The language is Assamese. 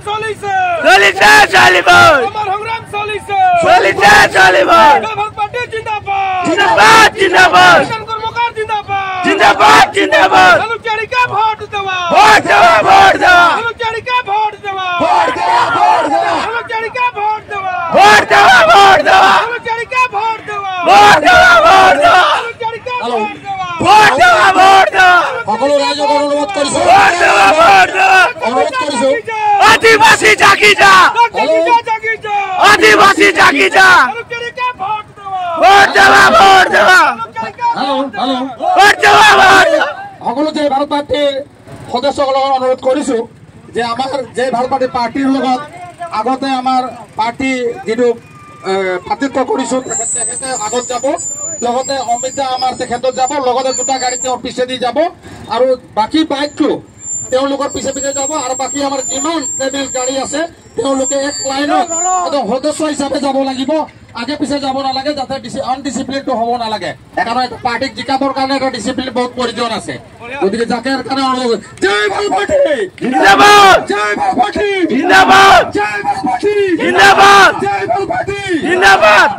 চলিছে চলিব আমাৰ সংগ্ৰাম চলিছে চলিব ভাল পাৰ্টি জিন্দাবাদ জিন্দাবাদ কৰ্মকাৰ জিন্দাবাদ জিন্দাবাদ আলুচাৰিকা ভোট দেৱা আলুচাৰিকা ভোট দেৱা আলুচাৰিকা ভোট দেৱা আলুচাৰিকা ভোট দেৱা আলুচাৰিকা ভোট দেৱা সকলো ৰাইজক অনুৰোধ কৰিছো আদিবাসী জাগি যা আদিবাসী জাগি যা আলুচাৰিকা ভোট দেৱা সকলো যে ভাৰত পাৰ্টীৰ সদস্যসকলক অনুৰোধ কৰিছো যে আমাৰ যে ভাৰত পাৰ্টীৰ লগত আগতে আমাৰ পাৰ্টী যিটো প্ৰাৰ্থিত্ব কৰিছো তেখেতে আগত যাব লগতে অমিতা আমাৰ তেখেতত যাব লগতে দুটা গাড়ী তেওঁৰ পিছেদি যাব আৰু বাকী বাইকটো তেওঁলোকৰ পিছে পিছে যাব আৰু বাকী আমাৰ যিমান ট্ৰেভেল গাড়ী আছে তেওঁলোকে এক লাইনত সদস্য হিচাপে যাব লাগিব আগে পিছে যাব নালাগে যাতে আনডিসিপ্লিনটো হ'ব নালাগে কাৰণ এটা পাৰ্টিক জিকাবৰ কাৰণে এটা ডিসিপ্লিন বহুত প্ৰয়োজন আছে গতিকে যাকে কাৰণে জয় ভাল পাৰ্টি জিন্দাবাদ জয় ভাল পাৰ্টি জিন্দাবাদ জয় ভাল পাৰ্টি জিন্দাবাদ জয় ভাল পাৰ্টি জিন্দাবাদ